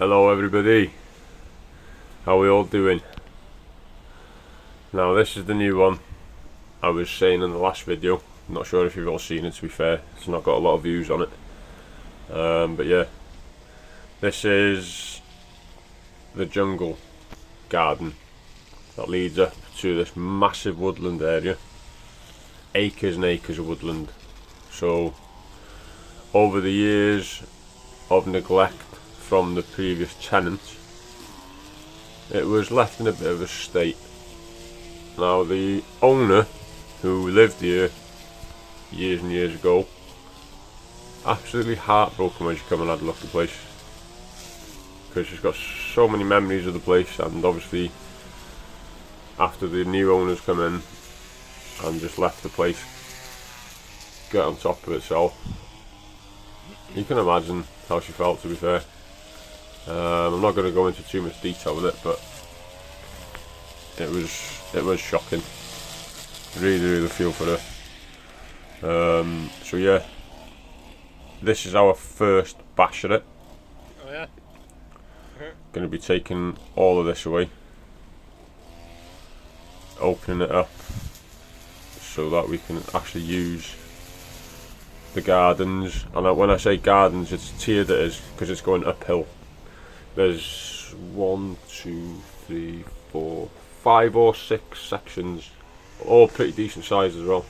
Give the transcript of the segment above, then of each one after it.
Hello everybody, how we all doing? Now this is the new one I was saying in the last video. I'm not sure if you've all seen it, to be fair. It's not got a lot of views on it. But yeah, this is the jungle garden that leads up to this massive woodland area. Acres and acres of woodland. So over the years of neglect from the previous tenants, it was left in a bit of a state. Now the owner, who lived here years and years ago, absolutely heartbroken when she come and had a look at the place, because she's got so many memories of the place, and obviously after the new owners come in and just left the place get on top of itself, you can imagine how she felt, to be fair. I'm not going to go into too much detail with it, but it was shocking. Really feel for her. So yeah, this is our first bash at it. Oh yeah. Going to be taking all of this away, opening it up so that we can actually use the gardens. And when I say gardens, it's tiered, it is, because it's going uphill. There's 1, 2, 3, 4, 5 or 6 sections, all pretty decent size as well,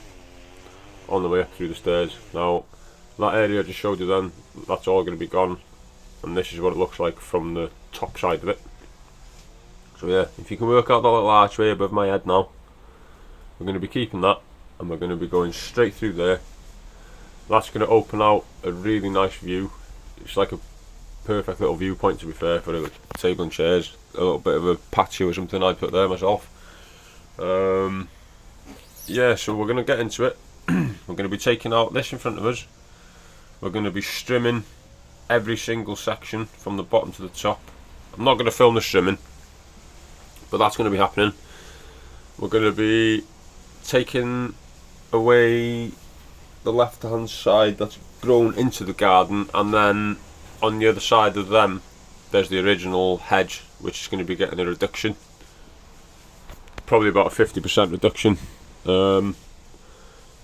on the way up through the stairs. Now that area I just showed you then, that's all going to be gone, and this is what it looks like from the top side of it. So yeah, if you can work out that little archway above my head now, we're going to be keeping that, and we're going to be going straight through there. That's going to open out a really nice view. It's like a perfect little viewpoint, to be fair, for a table and chairs. A little bit of a patio or something I'd put there myself. Yeah, so we're going to get into it. We're going to be taking out this in front of us. We're going to be strimming every single section from the bottom to the top. I'm not going to film the strimming, but that's going to be happening. We're going to be taking away the left hand side that's grown into the garden, and then on the other side of them there's the original hedge, which is going to be getting a reduction, probably about a 50% reduction.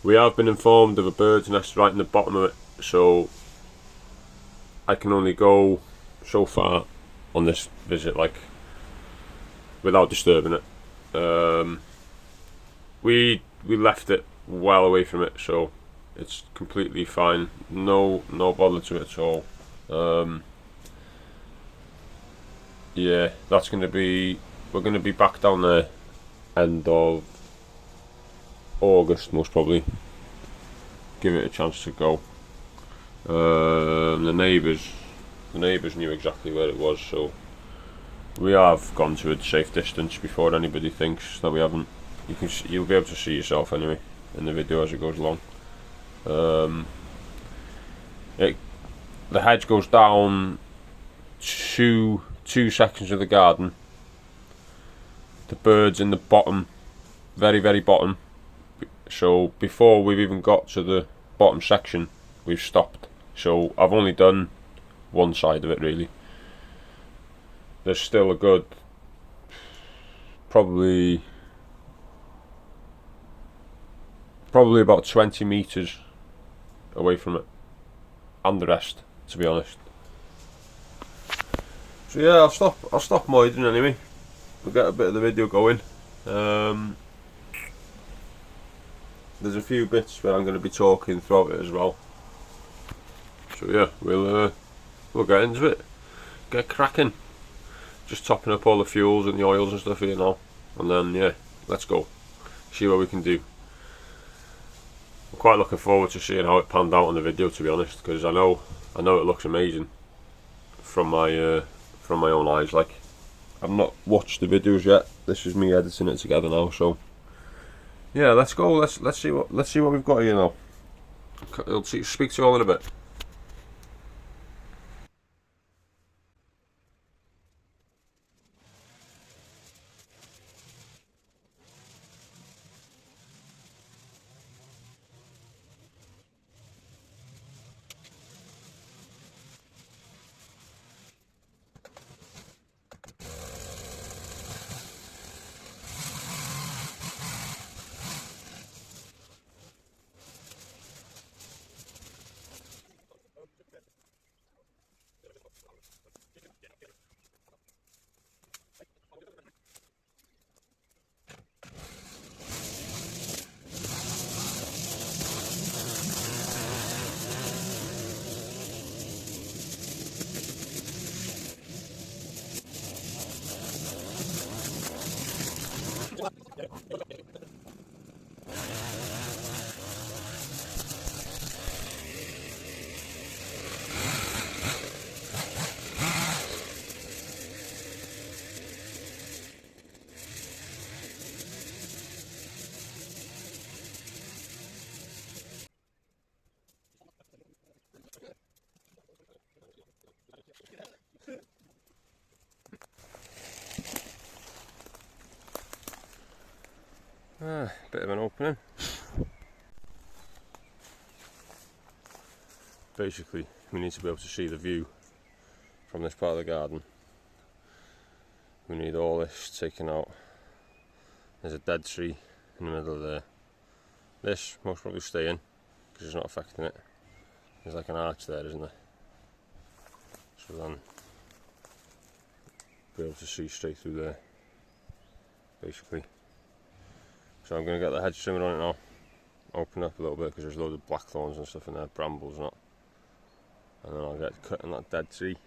We have been informed of a bird's nest right in the bottom of it, so I can only go so far on this visit, like, without disturbing it. We left it well away from it, so it's completely fine. No bother to it at all. Yeah, that's going to be, we're going to be back down there end of August most probably. Give it a chance to go. The neighbours knew exactly where it was, so we have gone to a safe distance before anybody thinks that we haven't. You'll be able to see yourself anyway in the video as it goes along. The hedge goes down two sections of the garden. The bird's in the bottom, very bottom. So before we've even got to the bottom section, we've stopped. So I've only done one side of it really. There's still a good, probably about 20 metres away from it, and the rest, to be honest. So yeah, I'll stop moiding anyway. We'll get a bit of the video going. There's a few bits where I'm going to be talking throughout it as well. So yeah, we'll get into it. Get cracking. Just topping up all the fuels and the oils and stuff here now, and then yeah, let's go. See what we can do. I'm quite looking forward to seeing how it panned out on the video, to be honest, because I know it looks amazing from my own eyes. Like, I've not watched the videos yet. This is me editing it together now, so yeah, let's go. Let's see what we've got here now. I'll speak to you all in a bit. Bit of an opening. Basically, we need to be able to see the view from this part of the garden. We need all this taken out. There's a dead tree in the middle of there. This most probably stay in because it's not affecting it. There's like an arch there, isn't there? So then be able to see straight through there, basically. So I'm going to get the hedge trimmer on it now. Open up a little bit because there's loads of blackthorns and stuff in there, brambles and that. And then I'll get cutting that dead tree.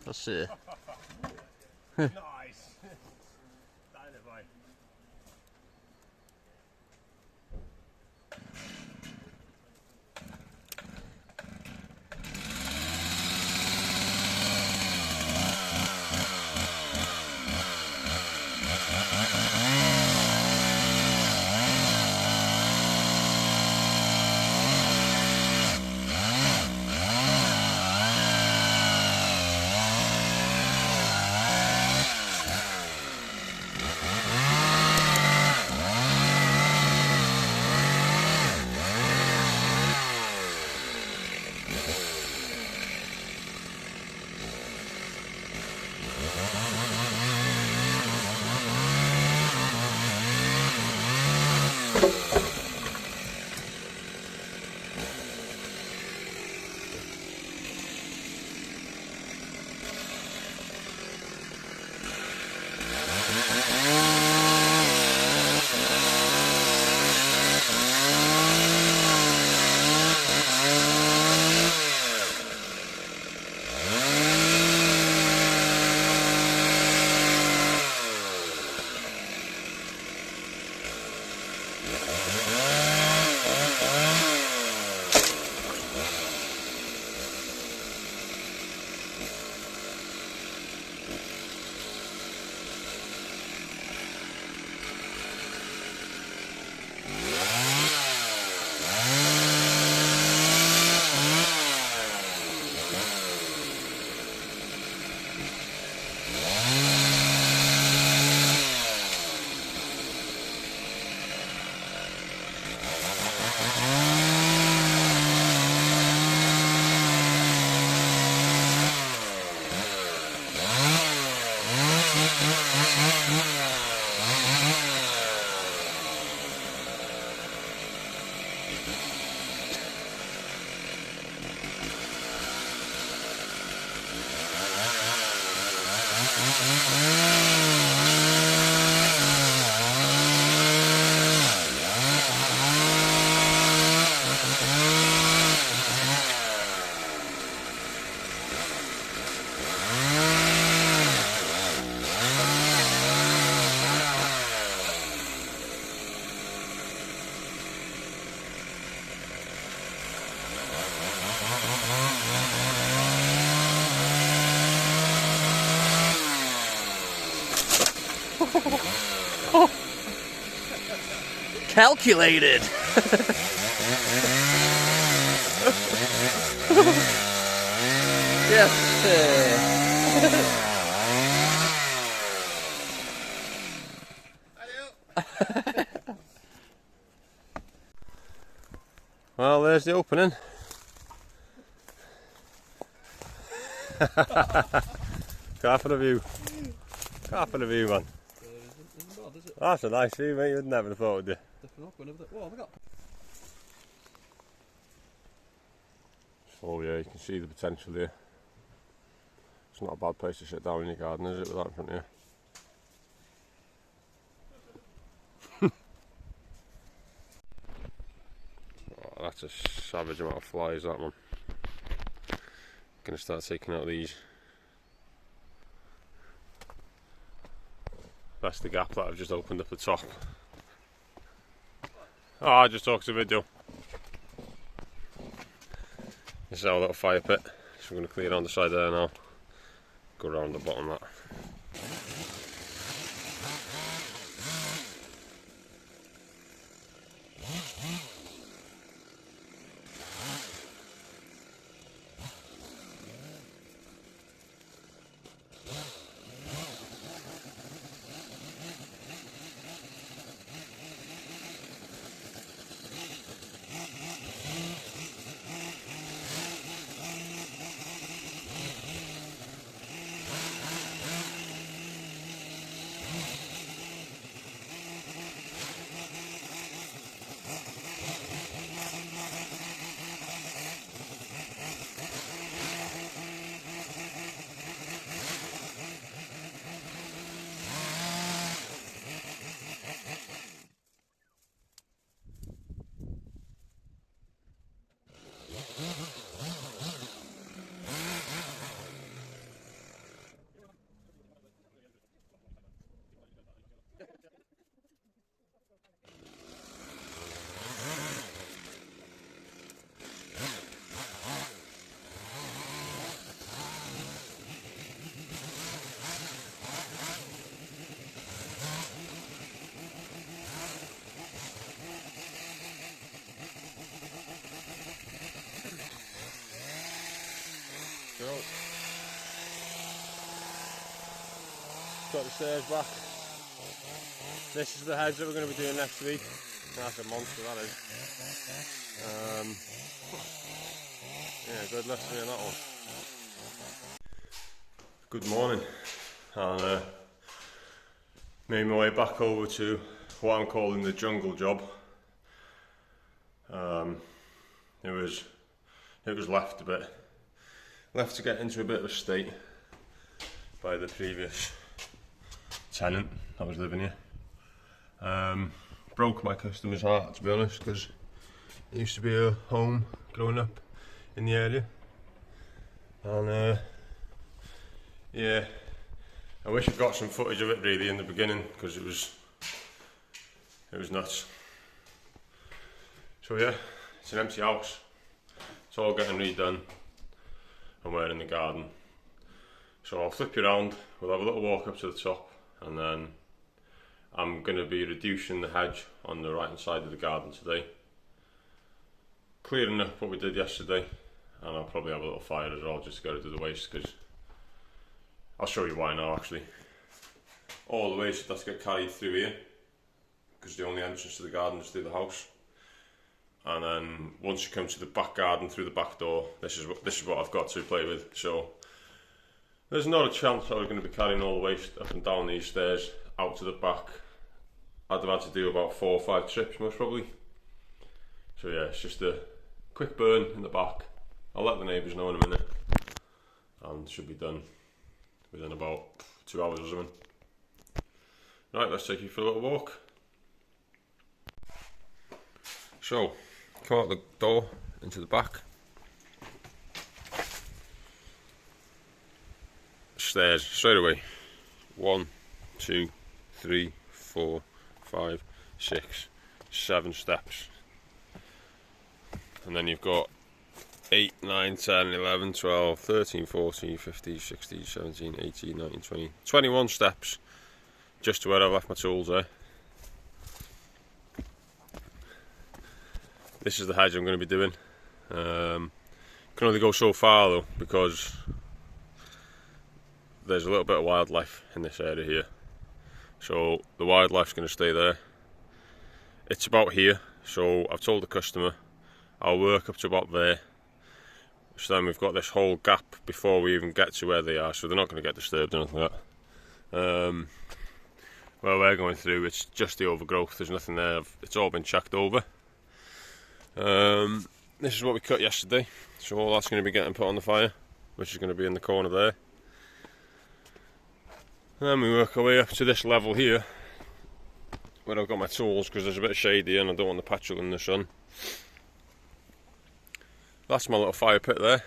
Let's see. Nice. Dynamite. Calculated. Yes. Well, there's the opening. Half of the view. Half of the view, man. That's a nice view, mate. You'd never have thought, would you? What have we got? Oh yeah, you can see the potential here. It's not a bad place to sit down in your garden, is it, with that in front of you? Oh, that's a savage amount of flies, that one. Gonna start taking out these. That's the gap that I've just opened up the top. Oh, I just talked to video. This is our little fire pit, so we're going to clear on the side there now. Go around the bottom of that. Got the stairs back. This is the hedge that we're going to be doing next week. That's a monster, that is. Yeah, good luck to me on that one. Good morning. And made my way back over to what I'm calling the jungle job. It was left to get into a bit of a state by the previous tenant that was living here. Broke my customer's heart, to be honest, because it used to be a home growing up in the area, and yeah, I wish I'd got some footage of it really in the beginning, because it was nuts. So yeah, it's an empty house. It's all getting redone, and we're in the garden. So I'll flip you around, we'll have a little walk up to the top, and then I'm going to be reducing the hedge on the right hand side of the garden today, clearing up what we did yesterday, and I'll probably have a little fire as well just to get rid of the waste, because I'll show you why now actually. All the waste has to get carried through here, because the only entrance to the garden is through the house. And then once you come to the back garden through the back door, this is what I've got to play with. So there's not a chance I was going to be carrying all the waste up and down these stairs out to the back. I'd have had to do about 4 or 5 trips most probably. So yeah, it's just a quick burn in the back. I'll let the neighbours know in a minute, and it should be done within about 2 hours or something. Right, let's take you for a little walk. So, come out the door into the back. Stairs straight away. 1, 2, 3, 4, 5, 6, 7 steps. And then you've got 8, 9, 10, 11, 12, 13, 14, 15, 16, 17, 18, 19, 20, 21 steps just to where I left my tools there. This is the hedge I'm going to be doing. Can only go so far though, because there's a little bit of wildlife in this area here. So the wildlife's going to stay there. It's about here, so I've told the customer I'll work up to about there. So then we've got this whole gap before we even get to where they are, so they're not going to get disturbed or anything like that. Where we're going through, it's just the overgrowth, there's nothing there, it's all been checked over. This is what we cut yesterday, so all that's going to be getting put on the fire, which is going to be in the corner there. And then we work our way up to this level here, where I've got my tools, because there's a bit of shade here and I don't want the petrol in the sun. That's my little fire pit there.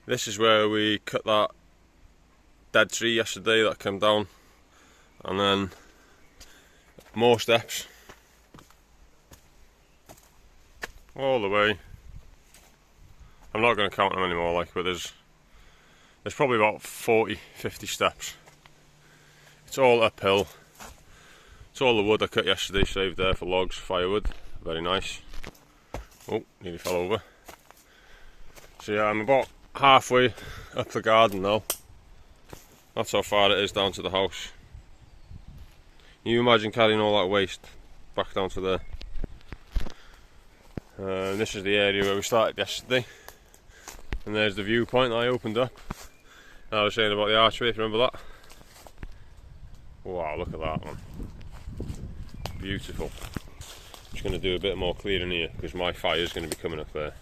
This is where we cut that dead tree yesterday that came down, and then more steps all the way. I'm not going to count them anymore, like, but there's probably about 40-50 steps. It's all uphill. It's all the wood I cut yesterday, saved there for logs, firewood. Very nice. Oh, nearly fell over. So yeah, I'm about halfway up the garden now. That's how far it is down to the house. Can you imagine carrying all that waste back down to there? This is the area where we started yesterday. And there's the viewpoint that I opened up. I was saying about the archway, if you remember that. Wow, look at that one. Beautiful. Just going to do a bit more clearing here, because my fire is going to be coming up there.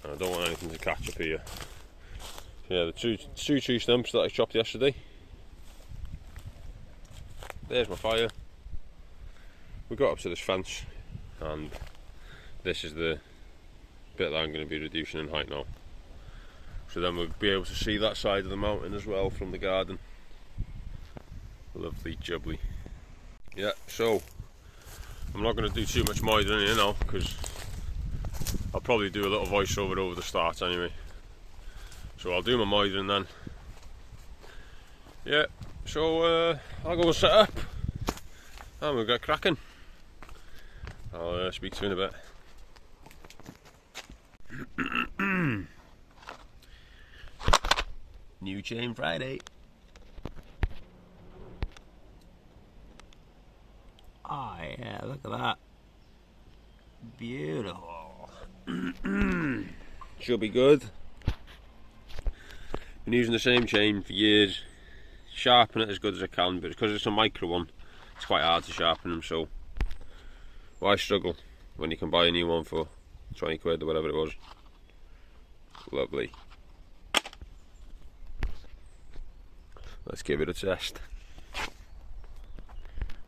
And I don't want anything to catch up here. So yeah, the two tree stumps that I chopped yesterday. There's my fire. We got up to this fence, and this is the bit that I'm going to be reducing in height now. So then we'll be able to see that side of the mountain as well from the garden. Lovely jubbly. Yeah, so I'm not going to do too much moithering here now, because I'll probably do a little voiceover over the start anyway. So I'll do my moithering then. Yeah, so I'll go and set up and we'll get cracking. I'll speak to you in a bit. New chain Friday. Oh yeah, look at that. Beautiful. Should be good. Been using the same chain for years. Sharpen it as good as I can, but because it's a micro one, it's quite hard to sharpen them, so why struggle when you can buy a new one for 20 quid or whatever it was. Lovely. Let's give it a test.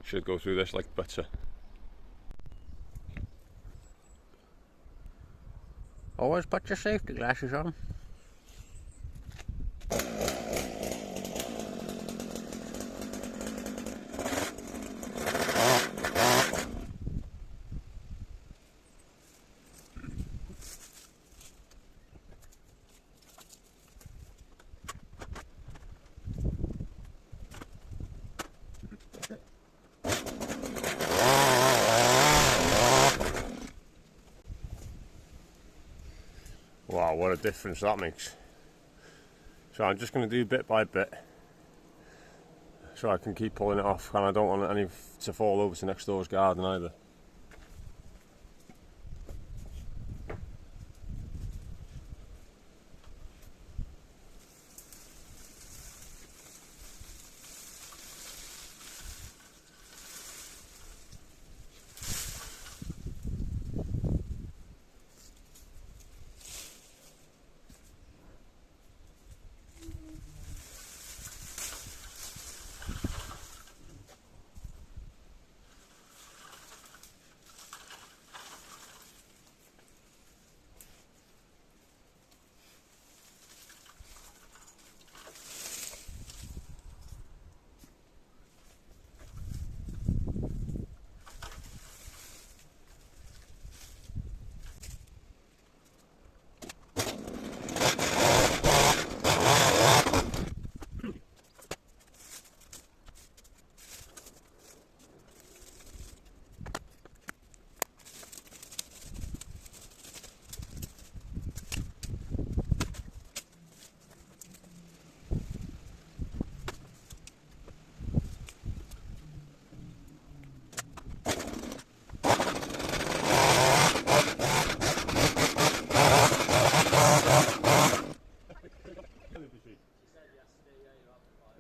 Should go through this like butter. Always put your safety glasses on. Wow, what a difference that makes. So I'm just going to do bit by bit, so I can keep pulling it off, and I don't want any to fall over to next door's garden either.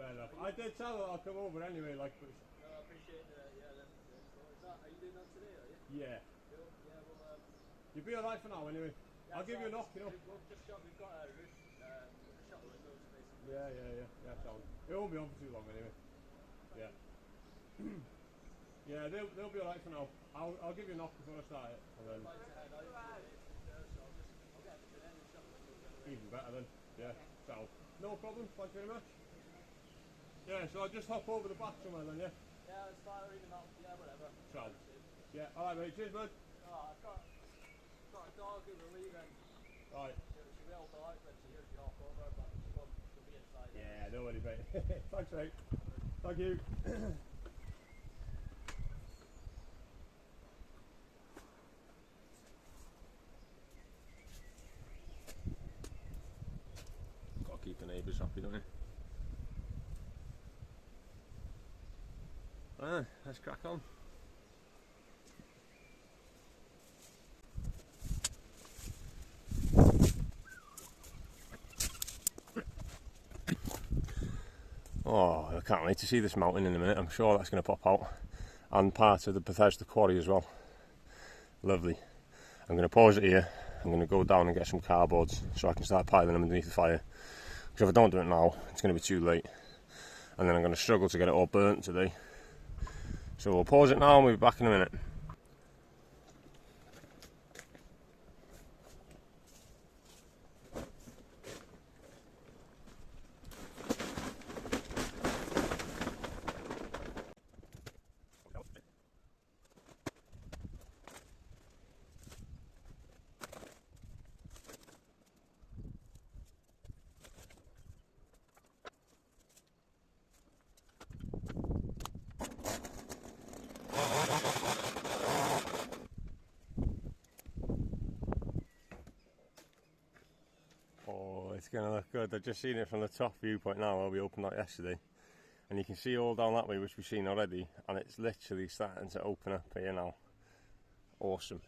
fair enough. I did tell her I'll come over anyway, like. But... No, I appreciate that. Yeah, then. So are you doing that today? Are you? Yeah. Cool. Yeah, well. You'll be alright for now anyway. Yeah, I'll give you a knock, you know. We've got a roof. We've just shut the windows basically. Yeah, sound. It won't be on for too long anyway. Yeah. Yeah, they'll be alright for now. I'll give you a knock before I start it. And then... I'd like to head out today, so I'll get everything in and shut the windows anyway. Even better then. Yeah, sound. No problem, thanks very much. Yeah, so I'll just hop over the back somewhere then, yeah? Yeah, it's fine, or even not. Yeah, whatever. Sound. Yeah, alright mate, cheers bud. Oh, I've got a dog who we're leaving. Alright. She will dog, but she usually hop over, but she'll be inside. Yeah, no worries mate. Thanks mate. Thank you. Gotta keep the neighbours happy, don't you? Let's crack on. Oh, I can't wait to see this mountain in a minute. I'm sure that's going to pop out. And part of the Bethesda quarry as well. Lovely. I'm going to pause it here. I'm going to go down and get some cardboards so I can start piling them underneath the fire. Because if I don't do it now, it's going to be too late. And then I'm going to struggle to get it all burnt today. So we'll pause it now and we'll be back in a minute. Oh, it's going to look good. I've just seen it from the top viewpoint now where we opened that yesterday. And you can see all down that way, which we've seen already. And it's literally starting to open up here now. Awesome.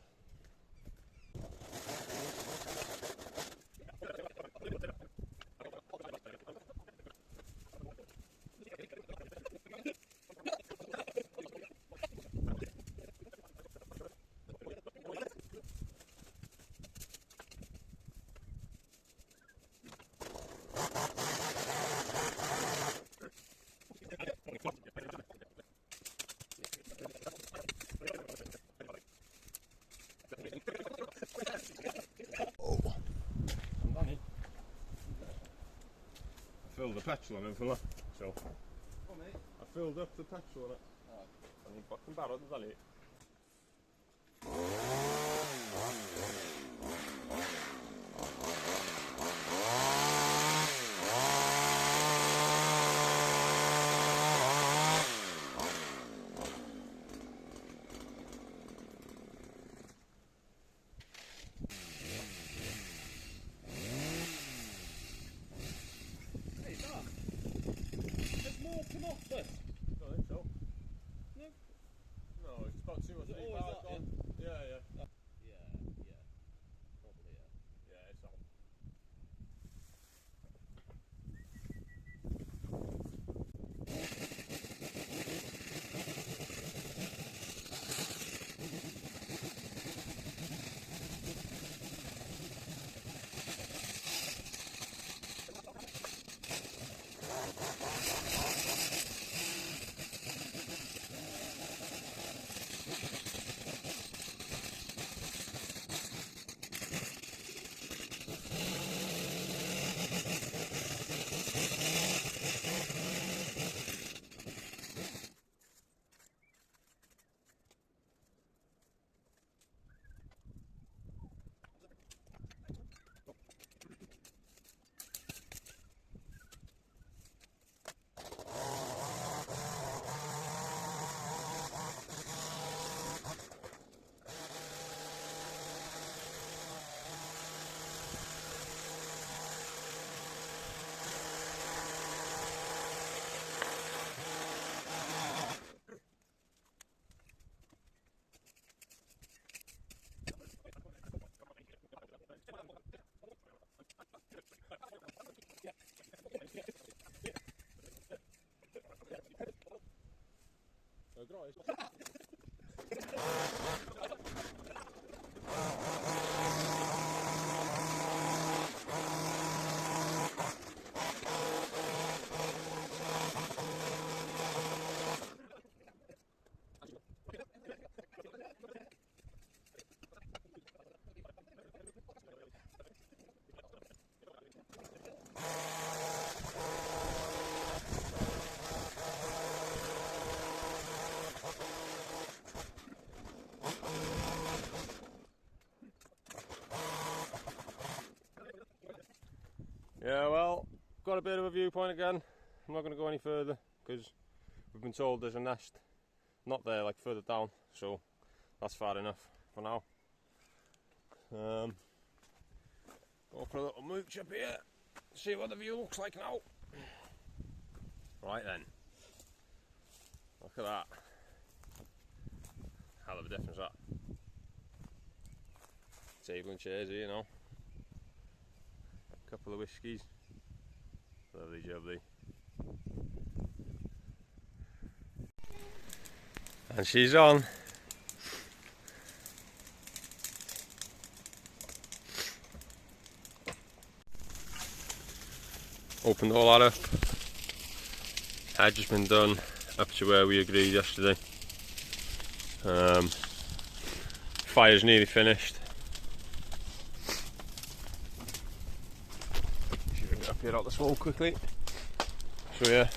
I filled the petrol on it, fella. So, Oh, mate. I filled up the petrol on it. Oh. And you fucking barreled, is that it? There's more come off this. I don't think so. No. No, it's about 2 or 3 always bars that, gone. Yeah. Yeah. Probably, yeah. Yeah, it's on. Yeah, well, got a bit of a viewpoint again. I'm not going to go any further because we've been told there's a nest not there, like further down, so that's far enough for now. Go for a little mooch up here, see what the view looks like now. Right then, look at that. Hell of a difference that. Table and chairs here now. A couple of whiskies. Lovely jubbly. And she's on. Opened all that up. Had just been done up to where we agreed yesterday. Fire's nearly finished. Should bring it up here out the smoke quickly. So yeah,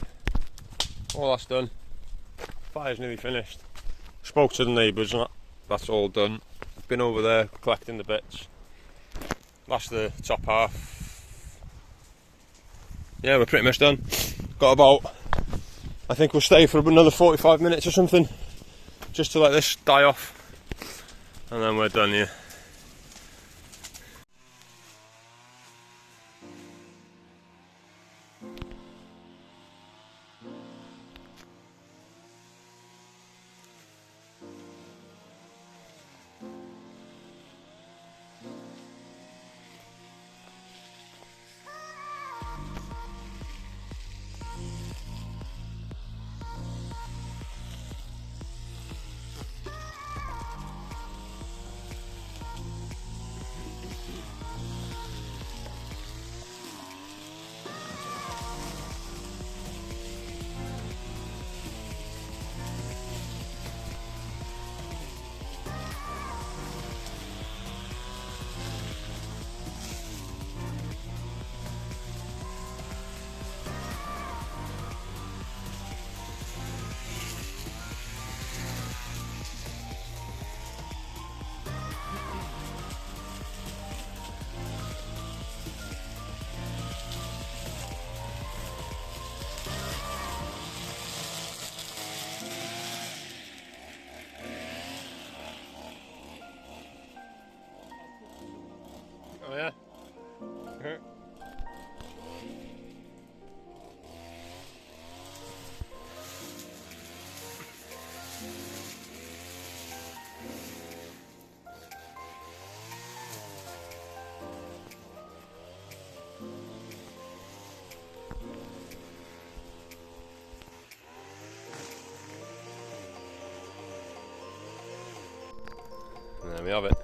all that's done. Fire's nearly finished. Spoke to the neighbours and that's all done. Been over there collecting the bits. That's the top half. Yeah, we're pretty much done. Got about, I think we'll stay for another 45 minutes or something, just to let this die off, and then we're done here. Oh yeah? And there we have it.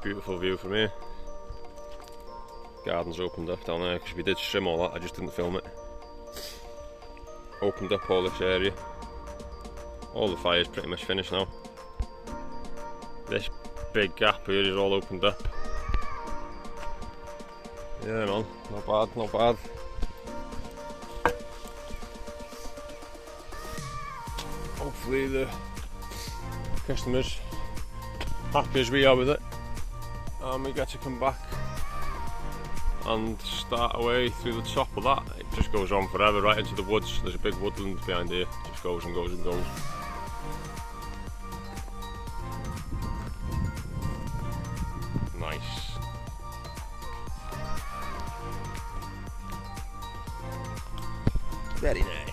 Beautiful view from here. Garden's opened up down there because we did trim all that, I just didn't film it. Opened up all this area. All the fire's pretty much finished now. This big gap here is all opened up. Yeah man, not bad, not bad. Hopefully the customers happy as we are with it. And we get to come back and start away through the top of that. It just goes on forever right into the woods. There's a big woodland behind here, it just goes and goes and goes. Nice. Very nice.